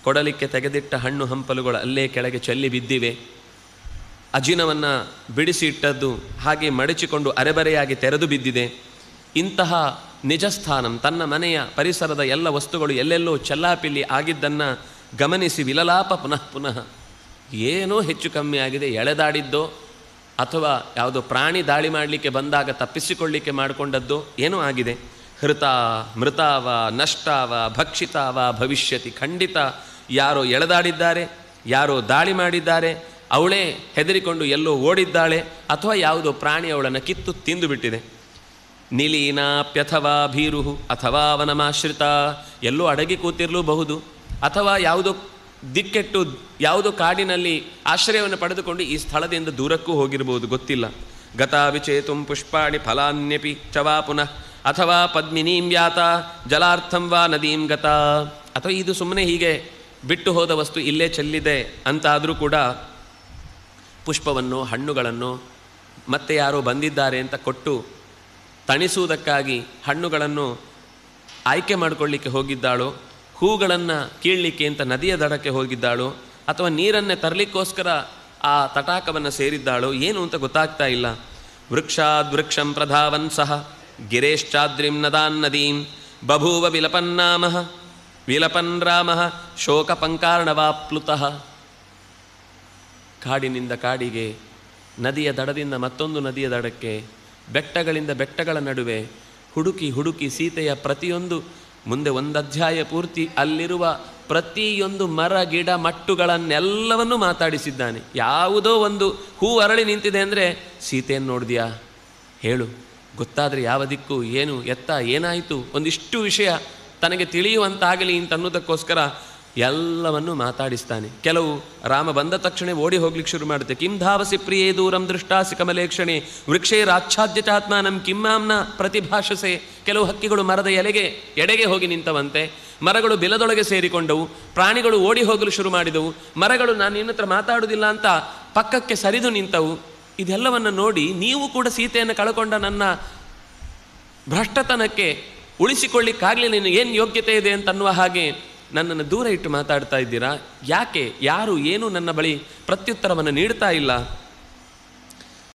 ಕೊಡಲಿಕ್ಕೆ ತೆಗೆದಿಟ್ಟ ಹಣ್ಣು ಹಂಪಲುಗಳು ಅಲ್ಲೇ ಕೆಳಗೆ ಚೆಲ್ಲಿ ಬಿದ್ದಿವೆ. ಅಜಿನವನ್ನು ಬಿಡಿಸಿ ಇಟ್ಟದ್ದು ಹಾಗೆ ಮಡಚಿಕೊಂಡು ಅರೆಬರೆಯಾಗಿ ತೆರೆದು ಬಿದ್ದಿದೆ. ಇಂತಹ ನಿಜಸ್ಥಾನಂ, ತನ್ನ ಮನೆಯ ಪರಿಸರದ ಎಲ್ಲ ವಸ್ತುಗಳು ಎಲ್ಲೆಲ್ಲೋ ಚೆಲ್ಲಾಪಿಲ್ಲಿ ಆಗಿದ್ದನ್ನು ಗಮನಿಸಿ ವಿಲಲಾಪ ಪುನಃ ಪುನಃ. ಏನೋ ಹೆಚ್ಚು ಕಮ್ಮಿ ಆಗಿದೆ, ಎಳೆದಾಡಿದ್ದೋ ಅಥವಾ ಯಾವುದೋ ಪ್ರಾಣಿ ದಾಳಿ ಮಾಡಲಿಕ್ಕೆ ಬಂದಾಗ ತಪ್ಪಿಸಿಕೊಳ್ಳಿಕ್ಕೆ ಮಾಡಿಕೊಂಡದ್ದೋ ಏನೋ ಆಗಿದೆ. ಹೃತ ಮೃತಾವ ನಷ್ಟಾವ ಭಕ್ಷಿತಾವ ಭವಿಷ್ಯತಿ. ಖಂಡಿತ ಯಾರೋ ಎಳೆದಾಡಿದ್ದಾರೆ, ಯಾರೋ ದಾಳಿ ಮಾಡಿದ್ದಾರೆ, ಅವಳೇ ಹೆದರಿಕೊಂಡು ಎಲ್ಲೋ ಓಡಿದ್ದಾಳೆ, ಅಥವಾ ಯಾವುದೋ ಪ್ರಾಣಿ ಅವಳನ್ನು ಕಿತ್ತು ತಿಂದು ಬಿಟ್ಟಿದೆ. ನಿಲೀನಾಪ್ಯಥವಾ ಭೀರುಹು ಅಥವಾ ವನಮಾಶ್ರಿತ, ಎಲ್ಲೋ ಅಡಗಿ ಕೂತಿರಲೂಬಹುದು, ಅಥವಾ ಯಾವುದೋ ದಿಕ್ಕೆಟ್ಟು ಯಾವುದೋ ಕಾಡಿನಲ್ಲಿ ಆಶ್ರಯವನ್ನು ಪಡೆದುಕೊಂಡು ಈ ಸ್ಥಳದಿಂದ ದೂರಕ್ಕೂ ಹೋಗಿರಬಹುದು, ಗೊತ್ತಿಲ್ಲ. ಗತಾ ವಿಚೇತುಂ ಪುಷ್ಪಾಣಿ ಫಲಾನ್ಯಪಿ ಚವಾ ಪುನಃ ಅಥವಾ ಪದ್ಮಿನೀಂ ಯಾತ ಜಲಾರ್ಥಂ ವಾ ನದೀಂ ಗತಾ. ಅಥವಾ ಇದು ಸುಮ್ಮನೆ ಹೀಗೆ ಬಿಟ್ಟು ಹೋದ ವಸ್ತು ಇಲ್ಲೇ ಚೆಲ್ಲಿದೆ ಅಂತಾದರೂ ಕೂಡ ಪುಷ್ಪವನ್ನು ಹಣ್ಣುಗಳನ್ನು ಮತ್ತೆ ಯಾರೋ ಬಂದಿದ್ದಾರೆ ಅಂತ ಕೊಟ್ಟು ತಣಿಸುವುದಕ್ಕಾಗಿ ಹಣ್ಣುಗಳನ್ನು ಆಯ್ಕೆ ಮಾಡಿಕೊಳ್ಳಿಕ್ಕೆ ಹೋಗಿದ್ದಾಳೋ, ಹೂಗಳನ್ನು ಕೀಳಲಿಕ್ಕೆ ಅಂತ ನದಿಯ ದಡಕ್ಕೆ ಹೋಗಿದ್ದಾಳೋ, ಅಥವಾ ನೀರನ್ನೇ ತರಲಿಕ್ಕೋಸ್ಕರ ಆ ತಟಾಕವನ್ನು ಸೇರಿದ್ದಾಳೋ ಏನು ಅಂತ ಗೊತ್ತಾಗ್ತಾ ಇಲ್ಲ. ವೃಕ್ಷಾದ್ವೃಕ್ಷಂ ಪ್ರಧಾವನ್ ಸಹ ಗಿರೇಶ್ಚಾದ್ರಿಂ ನದಾನ್ ನದೀಂ ಬಭೂವ ವಿಲಪನ್ನಾಮಃ ವಿಲಪನ್ ರಾಮಃ ಶೋಕಪಂಕಾರ್ಣವಾಪ್ಲುತಃ. ಕಾಡಿನಿಂದ ಕಾಡಿಗೆ, ನದಿಯ ದಡದಿಂದ ಮತ್ತೊಂದು ನದಿಯ ದಡಕ್ಕೆ, ಬೆಟ್ಟಗಳಿಂದ ಬೆಟ್ಟಗಳ ನಡುವೆ ಹುಡುಕಿ ಹುಡುಕಿ ಸೀತೆಯ ಪ್ರತಿಯೊಂದು ಮುಂದೆ ಒಂದು ಅಧ್ಯಾಯ ಪೂರ್ತಿ ಅಲ್ಲಿರುವ ಪ್ರತಿಯೊಂದು ಮರ ಗಿಡ ಮಟ್ಟುಗಳನ್ನೆಲ್ಲವನ್ನೂ ಮಾತಾಡಿಸಿದ್ದಾನೆ. ಯಾವುದೋ ಒಂದು ಹೂ ಅರಳಿ ನಿಂತಿದೆ ಅಂದರೆ ಸೀತೆಯನ್ನು ನೋಡಿದ್ಯಾ ಹೇಳು, ಗೊತ್ತಾದರೆ ಯಾವ ದಿಕ್ಕು ಏನು ಎತ್ತ ಏನಾಯಿತು ಒಂದಿಷ್ಟು ವಿಷಯ ತನಗೆ ತಿಳಿಯುವಂತಾಗಲಿ ಅಂತನ್ನೋದಕ್ಕೋಸ್ಕರ ಎಲ್ಲವನ್ನೂ ಮಾತಾಡಿಸ್ತಾನೆ. ಕೆಲವು ರಾಮ ಬಂದ ತಕ್ಷಣ ಓಡಿ ಹೋಗ್ಲಿಕ್ಕೆ ಶುರು ಮಾಡುತ್ತೆ. ಕಿಂ ಧಾವಸಿ ಪ್ರಿಯೇ ದೂರಂ ದೃಷ್ಟಾಸಿ ಕಮಲೇಕ್ಷಣೆ ವೃಕ್ಷೇರಾಚ್ಛಾದ್ಯ ಚಾತ್ಮಾನಂ ಕಿಮ್ಮಾಂನ ಪ್ರತಿಭಾಷಸೆ. ಕೆಲವು ಹಕ್ಕಿಗಳು ಮರದ ಎಡೆಗೆ ಹೋಗಿ ನಿಂತವಂತೆ, ಮರಗಳು ಬಿಲದೊಳಗೆ ಸೇರಿಕೊಂಡವು, ಪ್ರಾಣಿಗಳು ಓಡಿ ಹೋಗಲು ಶುರು ಮಾಡಿದವು, ಮರಗಳು ನಾನು ನಿನ್ನ ಹತ್ರ ಮಾತಾಡುವುದಿಲ್ಲ ಅಂತ ಪಕ್ಕಕ್ಕೆ ಸರಿದು ನಿಂತವು. ಇದೆಲ್ಲವನ್ನು ನೋಡಿ ನೀವು ಕೂಡ ಸೀತೆಯನ್ನು ಕಳ್ಕೊಂಡ ನನ್ನ ಭ್ರಷ್ಟತನಕ್ಕೆ ಉಳಿಸಿಕೊಳ್ಳಿಕ್ಕಾಗಲಿ ನಿನ್ನ ಏನು ಯೋಗ್ಯತೆ ಇದೆ ಅಂತನ್ನುವ ಹಾಗೆ ನನ್ನನ್ನು ದೂರ ಇಟ್ಟು ಮಾತಾಡ್ತಾ ಇದ್ದೀರಾ? ಯಾಕೆ? ಯಾರು? ಏನು ನನ್ನ ಬಳಿ ಪ್ರತ್ಯುತ್ತರವನ್ನು ನೀಡ್ತಾ ಇಲ್ಲ.